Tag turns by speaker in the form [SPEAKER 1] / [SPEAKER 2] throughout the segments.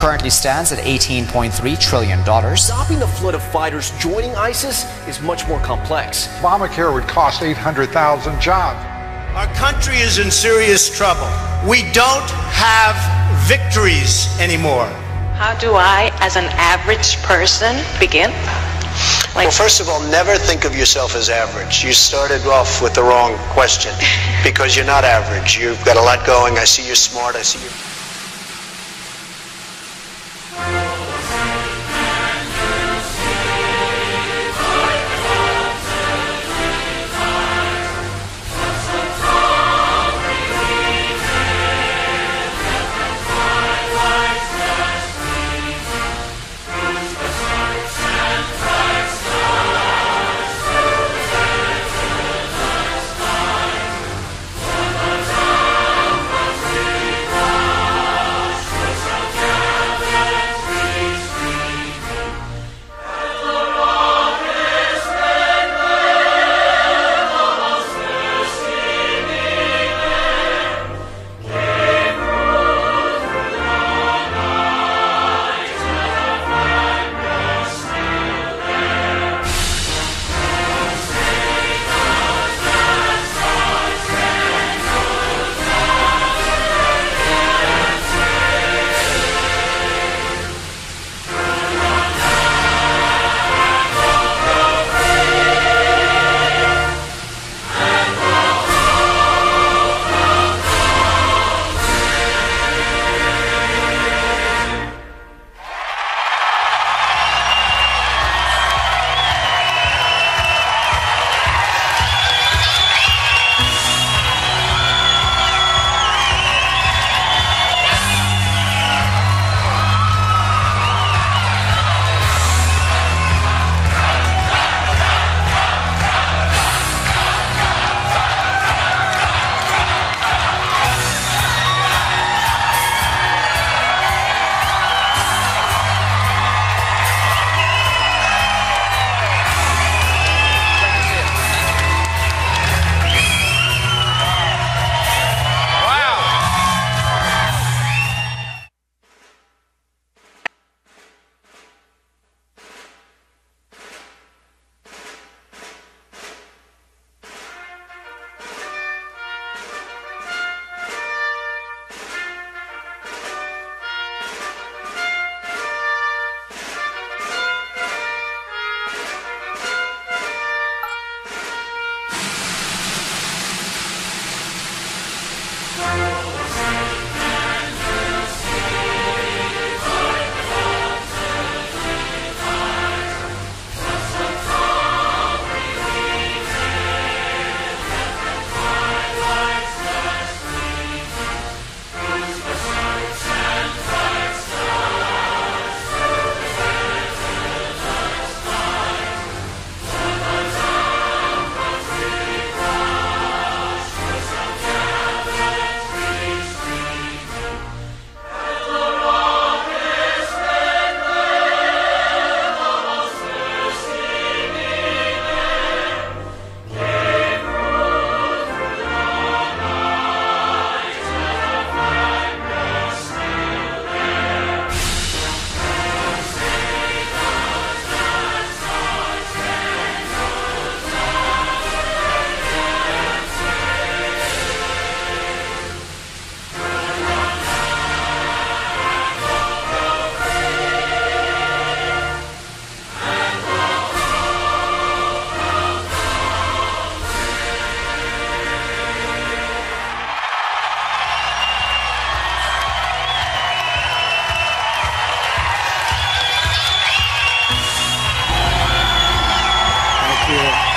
[SPEAKER 1] currently stands at $18.3 trillion.
[SPEAKER 2] Stopping the flood of fighters joining ISIS is much more complex.
[SPEAKER 3] Obamacare would cost 800,000 jobs.
[SPEAKER 4] Our country is in serious trouble. We don't have victories anymore.
[SPEAKER 5] How do I, as an average person, begin?
[SPEAKER 6] Well, first of all, never think of yourself as average. You started off with the wrong question because you're not average. You've got a lot going. I see you're smart. I see you.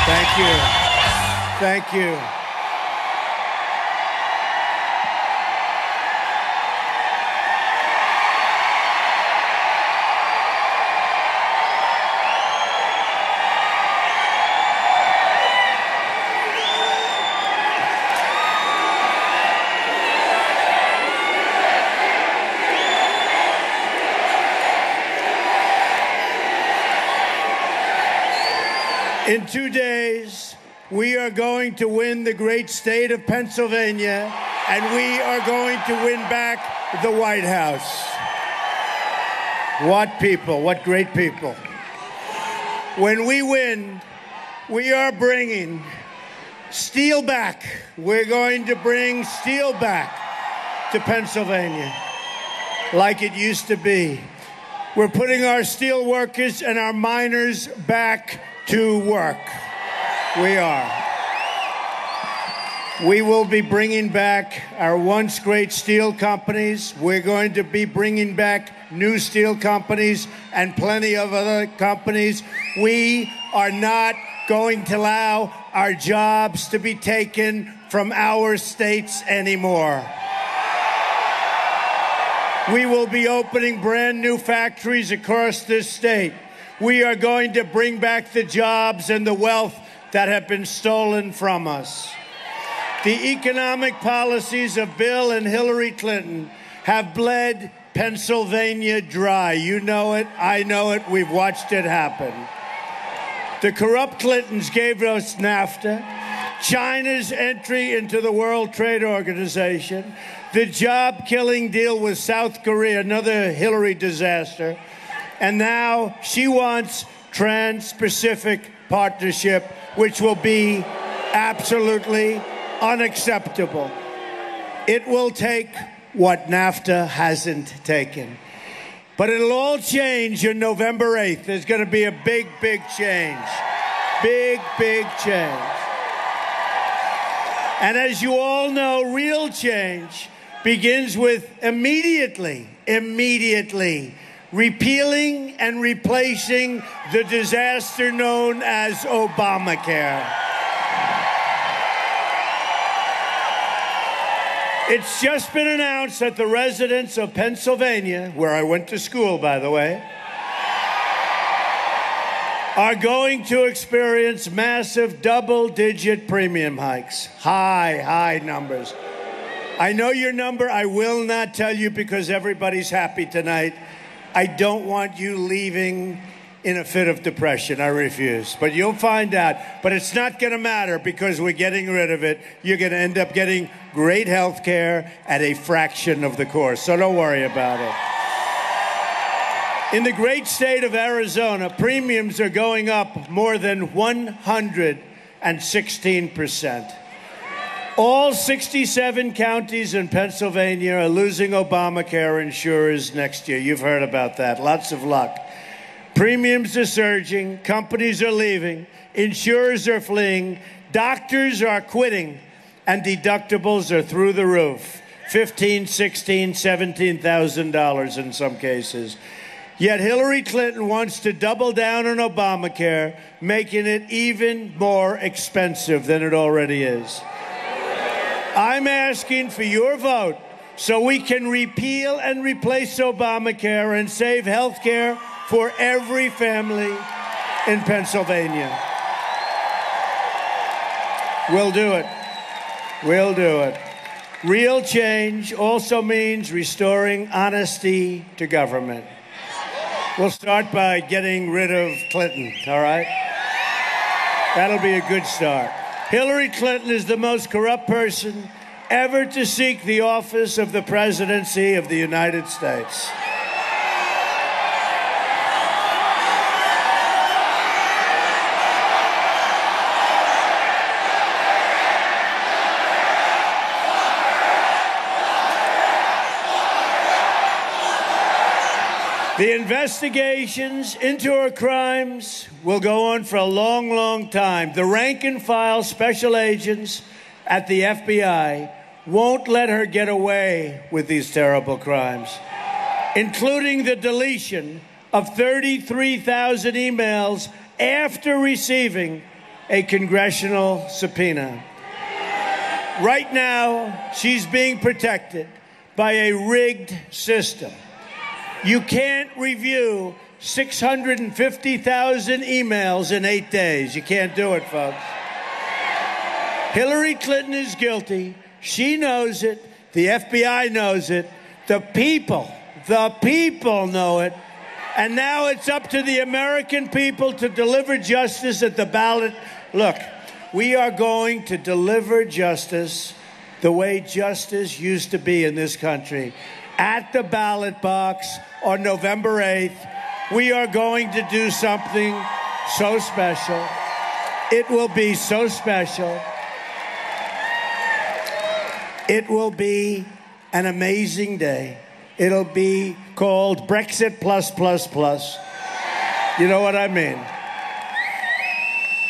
[SPEAKER 7] Thank you. Thank you. In 2 days, we are going to win the great state of Pennsylvania, and we are going to win back the White House. What people, what great people. When we win, we are bringing steel back. We're going to bring steel back to Pennsylvania like it used to be. We're putting our steel workers and our miners back to work. We are. We will be bringing back our once great steel companies. We're going to be bringing back new steel companies and plenty of other companies. We are not going to allow our jobs to be taken from our states anymore. We will be opening brand new factories across this state. We are going to bring back the jobs and the wealth that have been stolen from us. The economic policies of Bill and Hillary Clinton have bled Pennsylvania dry. You know it, I know it, we've watched it happen. The corrupt Clintons gave us NAFTA, China's entry into the World Trade Organization, the job-killing deal with South Korea, another Hillary disaster, and now she wants Trans-Pacific Partnership, which will be absolutely unacceptable. It will take what NAFTA hasn't taken. But it'll all change on November 8th. There's going to be a big, big change. Big, big change. And as you all know, real change begins with immediately repealing and replacing the disaster known as Obamacare. It's just been announced that the residents of Pennsylvania, where I went to school, by the way, are going to experience massive double-digit premium hikes. High numbers. I know your number. I will not tell you because everybody's happy tonight. I don't want you leaving in a fit of depression. I refuse. But you'll find out. But it's not going to matter because we're getting rid of it. You're going to end up getting great health care at a fraction of the cost. So don't worry about it. In the great state of Arizona, premiums are going up more than 116%. All 67 counties in Pennsylvania are losing Obamacare insurers next year. You've heard about that. Lots of luck. Premiums are surging, companies are leaving, insurers are fleeing, doctors are quitting, and deductibles are through the roof. $15,000, $16,000, $17,000 in some cases. Yet Hillary Clinton wants to double down on Obamacare, making it even more expensive than it already is. I'm asking for your vote so we can repeal and replace Obamacare and save health care for every family in Pennsylvania. We'll do it. We'll do it. Real change also means restoring honesty to government. We'll start by getting rid of Clinton, all right? That'll be a good start. Hillary Clinton is the most corrupt person ever to seek the office of the presidency of the United States. The investigations into her crimes will go on for a long, long time. The rank and file special agents at the FBI won't let her get away with these terrible crimes, including the deletion of 33,000 emails after receiving a congressional subpoena. Right now, she's being protected by a rigged system. You can't review 650,000 emails in 8 days. You can't do it, folks. Hillary Clinton is guilty. She knows it. The FBI knows it. The people know it. And now it's up to the American people to deliver justice at the ballot. Look, we are going to deliver justice the way justice used to be in this country. at the ballot box on November 8th, we are going to do something so special. It will be so special. It will be an amazing day. It'll be called Brexit plus plus plus. You know what I mean?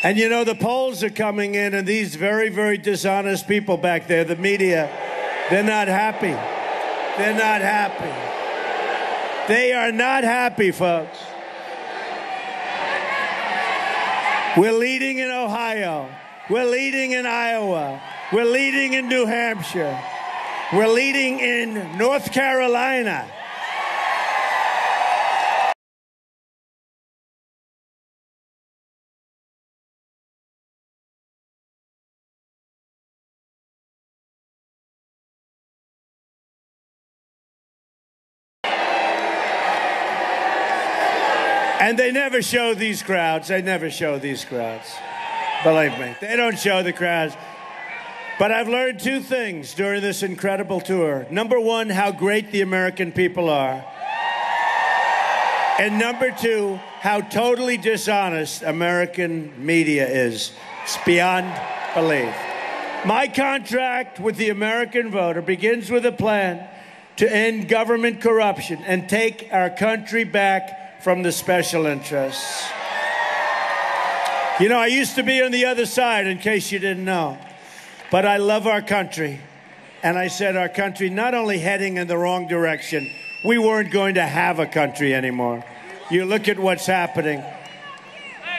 [SPEAKER 7] And you know, the polls are coming in, and these very, very dishonest people back there, the media, they're not happy. They're not happy. They are not happy, folks. We're leading in Ohio. We're leading in Iowa. We're leading in New Hampshire. We're leading in North Carolina. And they never show these crowds. They never show these crowds. Believe me, they don't show the crowds. But I've learned two things during this incredible tour. Number one, how great the American people are. And number two, how totally dishonest American media is. It's beyond belief. My contract with the American voter begins with a plan to end government corruption and take our country back from the special interests. You know, I used to be on the other side, in case you didn't know. But I love our country. And I said our country not only heading in the wrong direction, we weren't going to have a country anymore. You look at what's happening.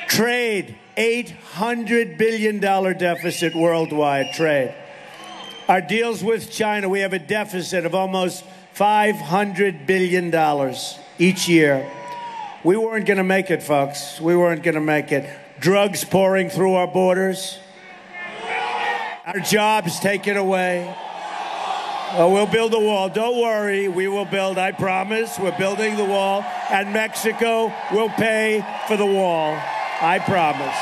[SPEAKER 7] Trade, $800 billion deficit worldwide trade. Our deals with China, we have a deficit of almost $500 billion each year. We weren't going to make it, folks. We weren't going to make it. Drugs pouring through our borders. Our jobs taken away. Oh, we'll build a wall. Don't worry. We will build, I promise. We're building the wall. And Mexico will pay for the wall. I promise.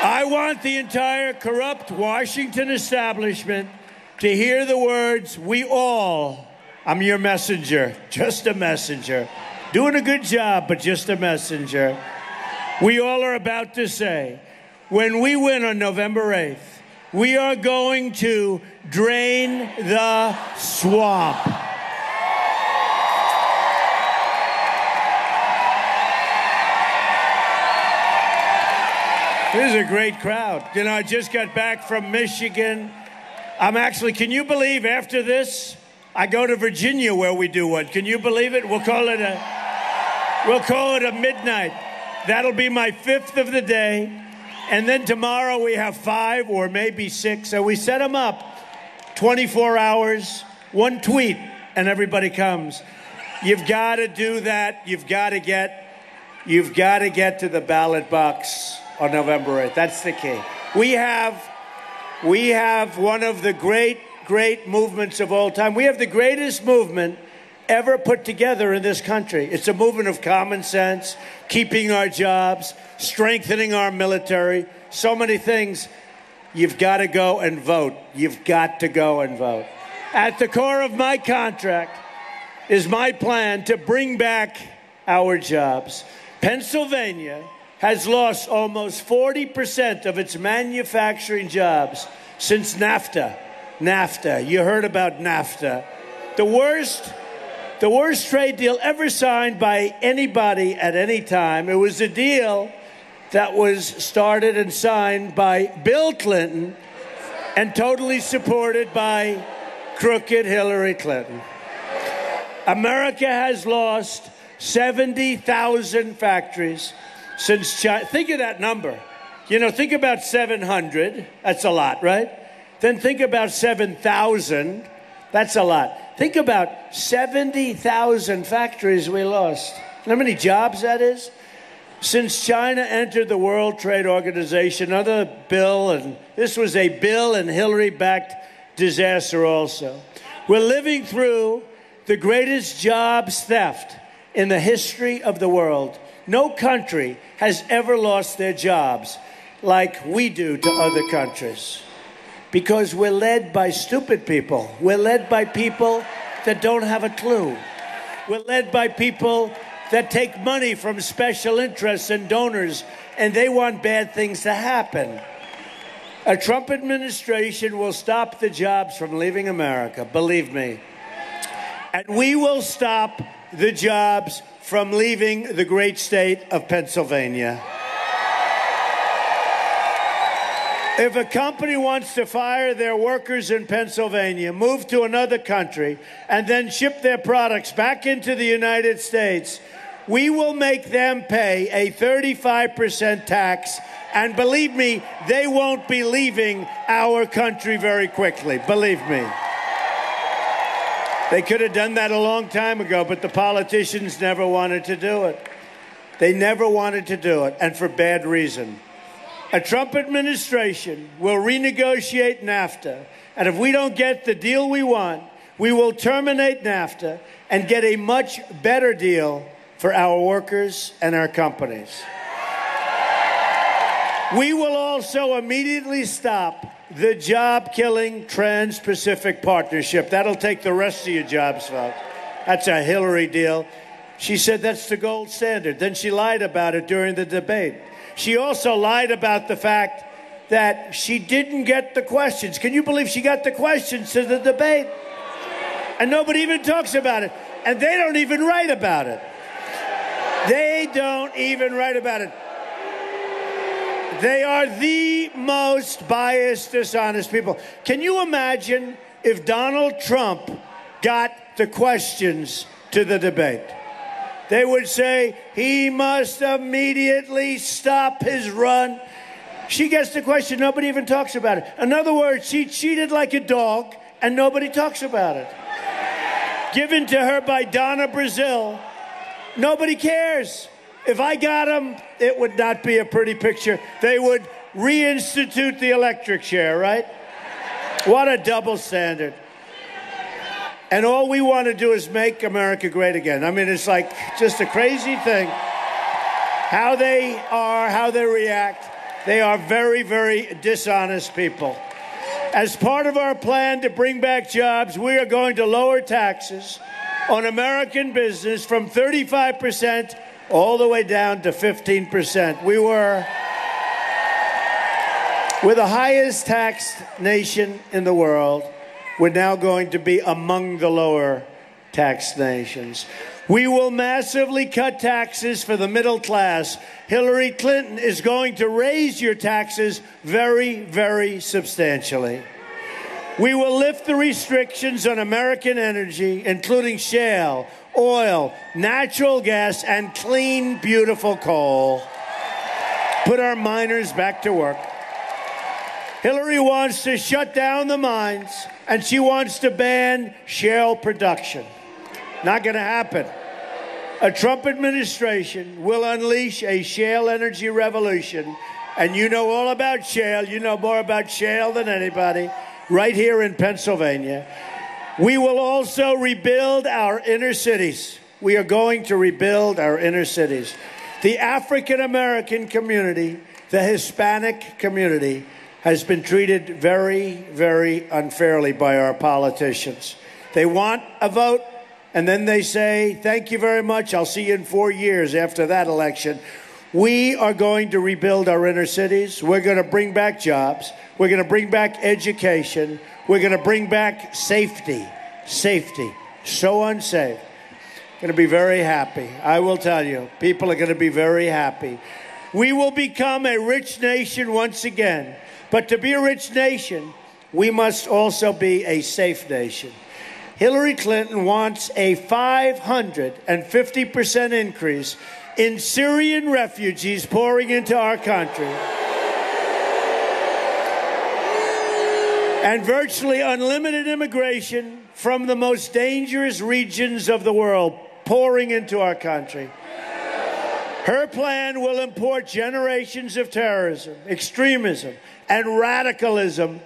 [SPEAKER 7] I want the entire corrupt Washington establishment to hear the words, we all... I'm your messenger, just a messenger. Doing a good job, but just a messenger. We all are about to say, when we win on November 8th, we are going to drain the swamp. This is a great crowd. You know, I just got back from Michigan. Can you believe after this, I go to Virginia where we do one. Can you believe it? We'll call it a midnight. That'll be my 5th of the day. And then tomorrow we have 5 or maybe 6. So we set them up 24 hours, one tweet, and everybody comes. You've got to do that. You've got to get to the ballot box on November 8th. That's the key. We have one of the great movements of all time. We have the greatest movement ever put together in this country. It's a movement of common sense, keeping our jobs, strengthening our military, so many things. You've got to go and vote. You've got to go and vote. At the core of my contract is my plan to bring back our jobs. Pennsylvania has lost almost 40% of its manufacturing jobs since NAFTA. You heard about NAFTA. The worst trade deal ever signed by anybody at any time. It was a deal that was started and signed by Bill Clinton and totally supported by crooked Hillary Clinton. America has lost 70,000 factories since China. Think of that number. You know, think about 700. That's a lot, right? Then think about 7,000. That's a lot. Think about 70,000 factories we lost. How many jobs that is? Since China entered the World Trade Organization, another bill, and this was a Bill and Hillary-backed disaster also. We're living through the greatest jobs theft in the history of the world. No country has ever lost their jobs like we do to other countries. because we're led by stupid people. We're led by people that don't have a clue. We're led by people that take money from special interests and donors, and they want bad things to happen. A Trump administration will stop the jobs from leaving America, believe me. And we will stop the jobs from leaving the great state of Pennsylvania. If a company wants to fire their workers in Pennsylvania, move to another country, and then ship their products back into the United States, we will make them pay a 35% tax. And believe me, they won't be leaving our country very quickly. Believe me. They could have done that a long time ago, but the politicians never wanted to do it. They never wanted to do it, and for bad reason. A Trump administration will renegotiate NAFTA, and if we don't get the deal we want, we will terminate NAFTA and get a much better deal for our workers and our companies. We will also immediately stop the job-killing Trans-Pacific Partnership. That'll take the rest of your jobs, folks. That's a Hillary deal. She said that's the gold standard. Then she lied about it during the debate. She also lied about the fact that she didn't get the questions. Can you believe she got the questions to the debate? And nobody even talks about it. And they don't even write about it. They don't even write about it. They are the most biased, dishonest people. Can you imagine if Donald Trump got the questions to the debate? They would say he must immediately stop his run. She gets the question, nobody even talks about it. In other words, she cheated like a dog, and nobody talks about it. Given to her by Donna Brazil, nobody cares. If I got him, it would not be a pretty picture. They would reinstitute the electric chair, right? What a double standard. And all we want to do is make America great again. I mean, it's like just a crazy thing. How they are, how they react. They are very, very dishonest people. As part of our plan to bring back jobs, we are going to lower taxes on American business from 35% all the way down to 15%. We're the highest taxed nation in the world. We're now going to be among the lower taxed nations. We will massively cut taxes for the middle class. Hillary Clinton is going to raise your taxes very, very substantially. We will lift the restrictions on American energy, including shale, oil, natural gas, and clean, beautiful coal. Put our miners back to work. Hillary wants to shut down the mines, and she wants to ban shale production. Not going to happen. A Trump administration will unleash a shale energy revolution, and you know all about shale. You know more about shale than anybody, right here in Pennsylvania. We will also rebuild our inner cities. We are going to rebuild our inner cities. The African-American community, the Hispanic community, has been treated very, very unfairly by our politicians. They want a vote, and then they say, thank you very much, I'll see you in 4 years after that election. We are going to rebuild our inner cities. We're going to bring back jobs. We're going to bring back education. We're going to bring back safety. Safety. So unsafe. Going to be very happy. I will tell you, people are going to be very happy. We will become a rich nation once again. But to be a rich nation, we must also be a safe nation. Hillary Clinton wants a 550% increase in Syrian refugees pouring into our country. And virtually unlimited immigration from the most dangerous regions of the world pouring into our country. Her plan will import generations of terrorism, extremism, and radicalism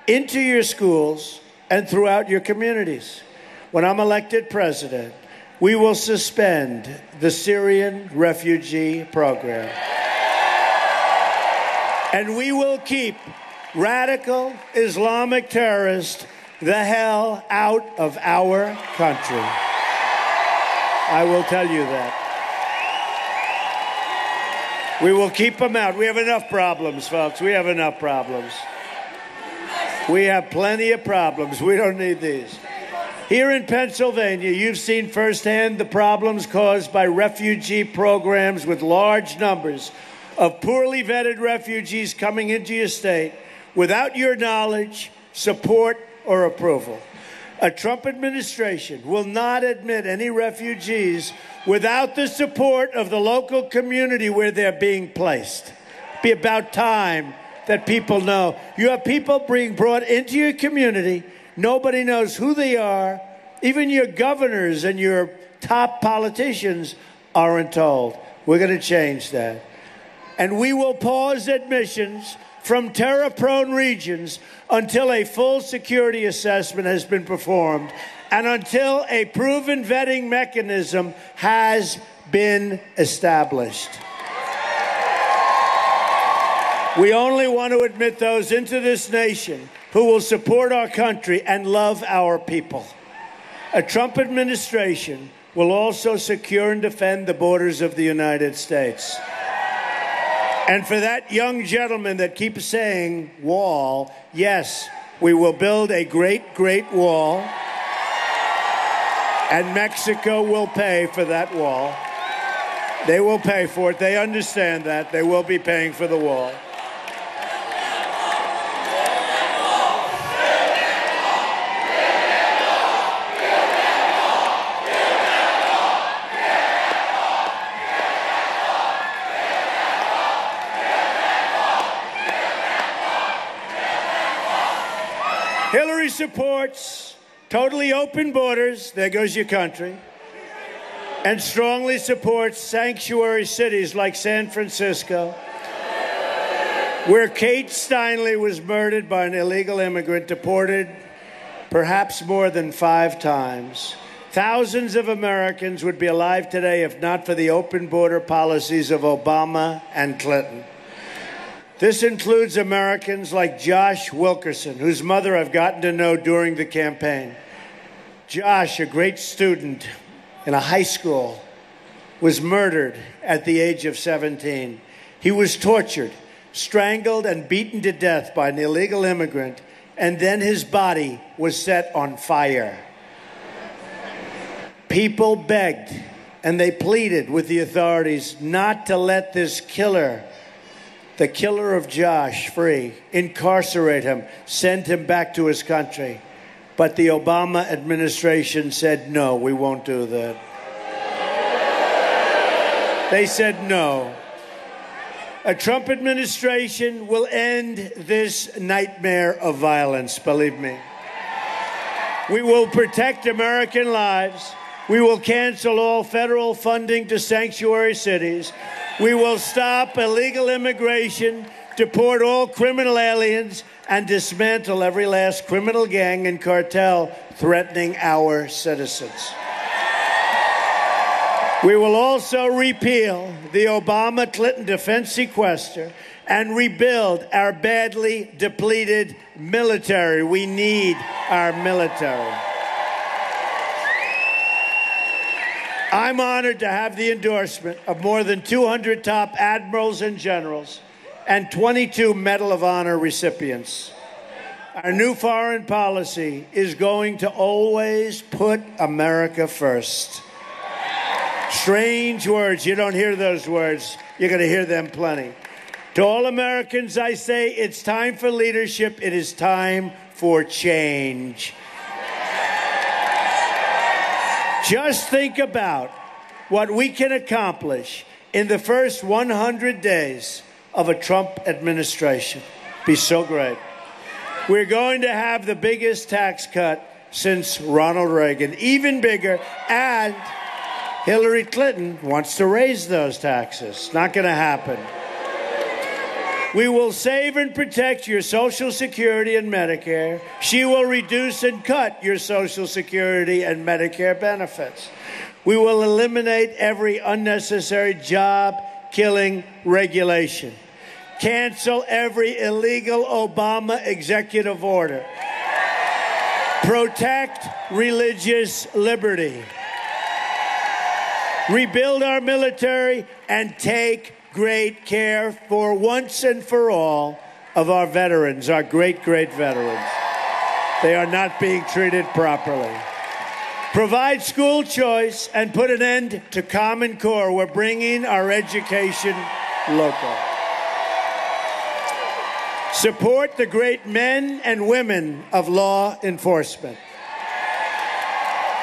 [SPEAKER 7] into your schools and throughout your communities. When I'm elected president, we will suspend the Syrian refugee program. And we will keep radical Islamic terrorists the hell out of our country. I will tell you that. We will keep them out. We have enough problems, folks. We have enough problems. We have plenty of problems. We don't need these. Here in Pennsylvania, you've seen firsthand the problems caused by refugee programs with large numbers of poorly vetted refugees coming into your state without your knowledge, support, or approval. A Trump administration will not admit any refugees without the support of the local community where they're being placed. It'd be about time that people know. You have people being brought into your community. Nobody knows who they are. Even your governors and your top politicians aren't told. We're going to change that. And we will pause admissions from terror-prone regions until a full security assessment has been performed and until a proven vetting mechanism has been established. We only want to admit those into this nation who will support our country and love our people. A Trump administration will also secure and defend the borders of the United States. And for that young gentleman that keeps saying wall, yes, we will build a great, great wall, and Mexico will pay for that wall. They will pay for it. They understand that. They will be paying for the wall. Hillary supports totally open borders, there goes your country, and strongly supports sanctuary cities like San Francisco, where Kate Steinle was murdered by an illegal immigrant, deported perhaps more than 5 times. Thousands of Americans would be alive today if not for the open border policies of Obama and Clinton. This includes Americans like Josh Wilkerson, whose mother I've gotten to know during the campaign. Josh, a great student in a high school, was murdered at the age of 17. He was tortured, strangled, and beaten to death by an illegal immigrant, and then his body was set on fire. People begged and they pleaded with the authorities not to let this killer, the killer of Josh, free, incarcerate him, send him back to his country. But the Obama administration said, no, we won't do that. They said no. A Trump administration will end this nightmare of violence, believe me. We will protect American lives. We will cancel all federal funding to sanctuary cities. We will stop illegal immigration, deport all criminal aliens, and dismantle every last criminal gang and cartel threatening our citizens. We will also repeal the Obama-Clinton defense sequester and rebuild our badly depleted military. We need our military. I'm honored to have the endorsement of more than 200 top admirals and generals and 22 Medal of Honor recipients. Our new foreign policy is going to always put America first. Strange words. You don't hear those words. You're going to hear them plenty. To all Americans, I say it's time for leadership. It is time for change. Just think about what we can accomplish in the first 100 days of a Trump administration. Be so great. We're going to have the biggest tax cut since Ronald Reagan, even bigger, and Hillary Clinton wants to raise those taxes. Not going to happen. We will save and protect your Social Security and Medicare. She will reduce and cut your Social Security and Medicare benefits. We will eliminate every unnecessary job-killing regulation. Cancel every illegal Obama executive order. Protect religious liberty. Rebuild our military and take great care for once and for all of our veterans, our great, great veterans. They are not being treated properly. Provide school choice and put an end to Common Core. We're bringing our education local. Support the great men and women of law enforcement.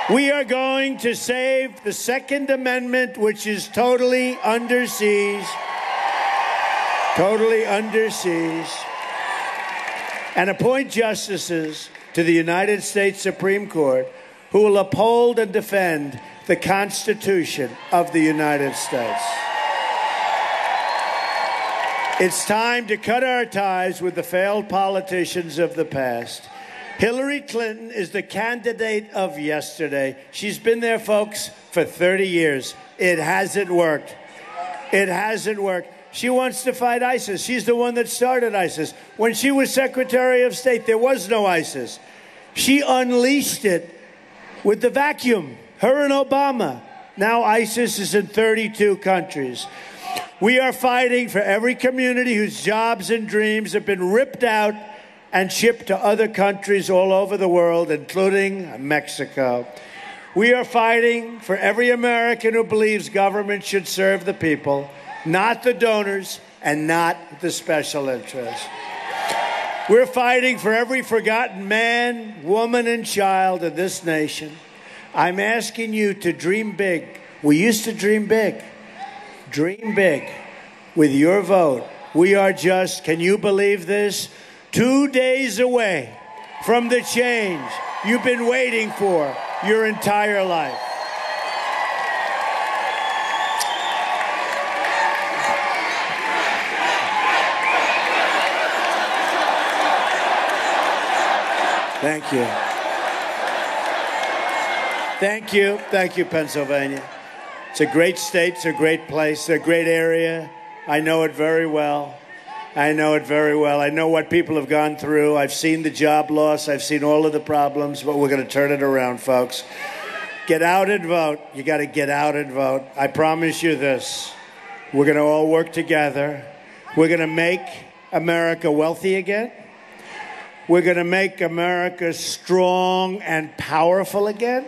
[SPEAKER 7] We are going to save the Second Amendment, which is totally under siege, and appoint justices to the United States Supreme Court who will uphold and defend the Constitution of the United States. It's time to cut our ties with the failed politicians of the past. Hillary Clinton is the candidate of yesterday. She's been there, folks, for 30 years. It hasn't worked. It hasn't worked. She wants to fight ISIS. She's the one that started ISIS. When she was Secretary of State, there was no ISIS. She unleashed it with the vacuum, her and Obama. Now ISIS is in 32 countries. We are fighting for every community whose jobs and dreams have been ripped out and shipped to other countries all over the world, including Mexico. We are fighting for every American who believes government should serve the people, not the donors and not the special interests. We're fighting for every forgotten man, woman, and child in this nation. I'm asking you to dream big. We used to dream big. Dream big with your vote. We are just, can you believe this? 2 days away from the change you've been waiting for your entire life. Thank you. Thank you. Thank you, Pennsylvania. It's a great state. It's a great place. It's a great area. I know it very well. I know it very well. I know what people have gone through. I've seen the job loss. I've seen all of the problems, but we're going to turn it around, folks. Get out and vote. You got to get out and vote. I promise you this. We're going to all work together. We're going to make America wealthy again. We're going to make America strong and powerful again.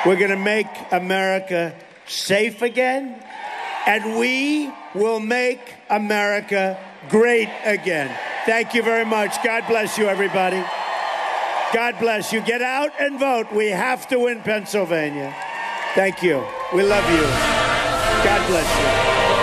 [SPEAKER 7] We're going to make America safe again. And we will make America great again. Thank you very much. God bless you, everybody. God bless you. Get out and vote. We have to win Pennsylvania. Thank you. We love you. God bless you.